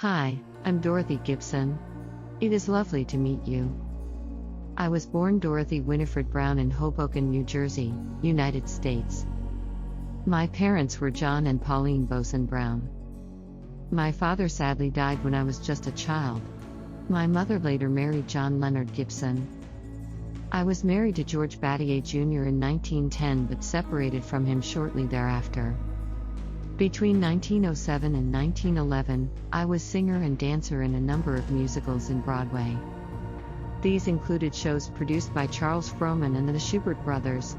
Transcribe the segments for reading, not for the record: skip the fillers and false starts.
Hi, I'm Dorothy Gibson. It is lovely to meet you. I was born Dorothy Winifred Brown in Hoboken, New Jersey, United States. My parents were John and Pauline Boson Brown. My father sadly died when I was just a child. My mother later married John Leonard Gibson. I was married to George Battier Jr. in 1910 but separated from him shortly thereafter. Between 1907 and 1911, I was singer and dancer in a number of musicals in Broadway. These included shows produced by Charles Frohman and the Schubert Brothers.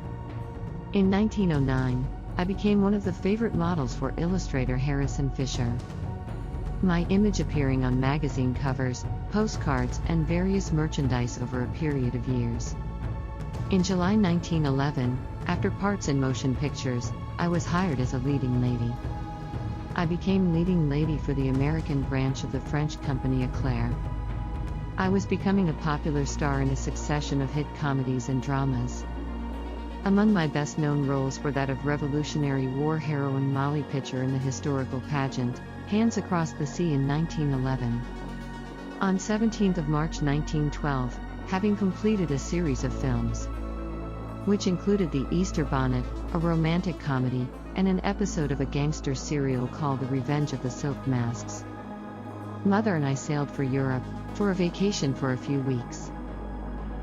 In 1909, I became one of the favorite models for illustrator Harrison Fisher. My image appearing on magazine covers, postcards, and various merchandise over a period of years. In July 1911, after parts in motion pictures, I was hired as a leading lady. I became leading lady for the American branch of the French company Eclair. I was becoming a popular star in a succession of hit comedies and dramas. Among my best-known roles were that of Revolutionary War heroine Molly Pitcher in the historical pageant, Hands Across the Sea in 1911. On 17th of March 1912, having completed a series of films, which included The Easter Bonnet, a romantic comedy, and an episode of a gangster serial called The Revenge of the Silk Masks. Mother and I sailed for Europe, for a vacation for a few weeks.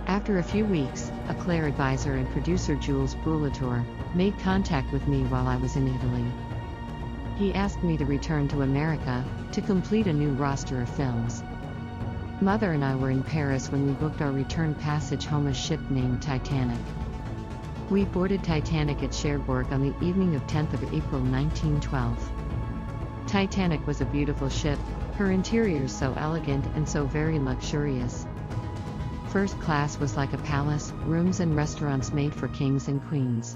After a few weeks, Eclair advisor and producer Jules Brulatour made contact with me while I was in Italy. He asked me to return to America, to complete a new roster of films. Mother and I were in Paris when we booked our return passage home a ship named Titanic. We boarded Titanic at Cherbourg on the evening of 10th of April 1912. Titanic was a beautiful ship, her interiors so elegant and so very luxurious. First class was like a palace, rooms and restaurants made for kings and queens.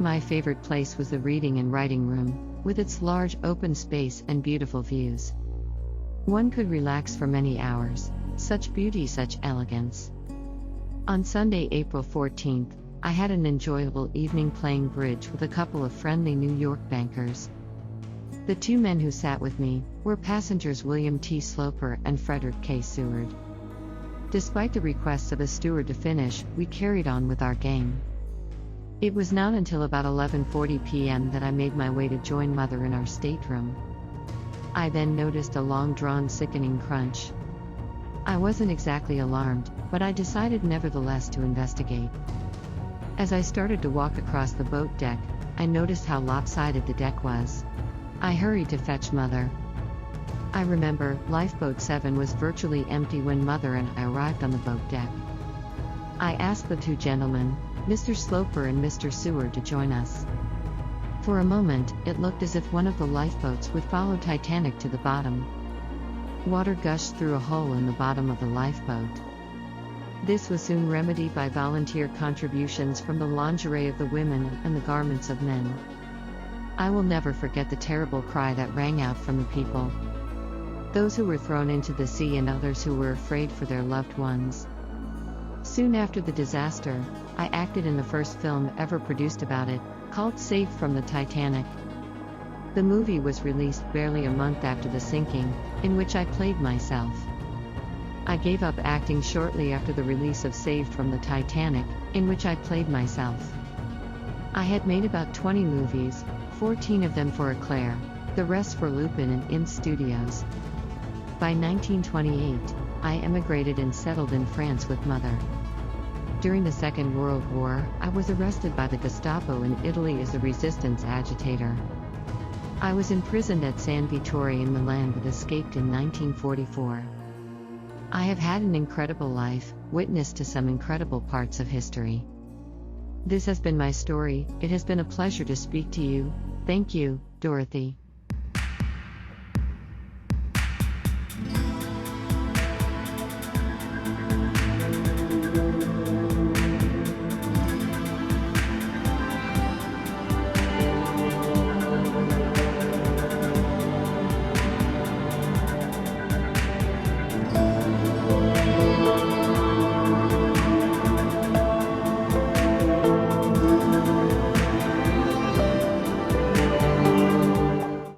My favorite place was the reading and writing room, with its large open space and beautiful views. One could relax for many hours, such beauty, such elegance. On Sunday, April 14th, I had an enjoyable evening playing bridge with a couple of friendly New York bankers. The two men who sat with me were passengers William T. Sloper and Frederick K. Seward. Despite the requests of a steward to finish, we carried on with our game. It was not until about 11:40 p.m. that I made my way to join Mother in our stateroom. I then noticed a long-drawn sickening crunch. I wasn't exactly alarmed, but I decided nevertheless to investigate. As I started to walk across the boat deck, I noticed how lopsided the deck was. I hurried to fetch Mother. I remember, Lifeboat 7 was virtually empty when Mother and I arrived on the boat deck. I asked the two gentlemen, Mr. Sloper and Mr. Seward, to join us. For a moment, it looked as if one of the lifeboats would follow Titanic to the bottom. Water gushed through a hole in the bottom of the lifeboat. This was soon remedied by volunteer contributions from the lingerie of the women and the garments of men. I will never forget the terrible cry that rang out from the people. Those who were thrown into the sea and others who were afraid for their loved ones. Soon after the disaster, I acted in the first film ever produced about it, called Safe from the Titanic. The movie was released barely a month after the sinking, in which I played myself. I gave up acting shortly after the release of Saved from the Titanic, in which I played myself. I had made about 20 movies, 14 of them for Eclair, the rest for Lupin and INS Studios. By 1928, I emigrated and settled in France with Mother. During the Second World War, I was arrested by the Gestapo in Italy as a resistance agitator. I was imprisoned at San Vittore in Milan but escaped in 1944. I have had an incredible life, witness to some incredible parts of history. This has been my story. It has been a pleasure to speak to you. Thank you, Dorothy.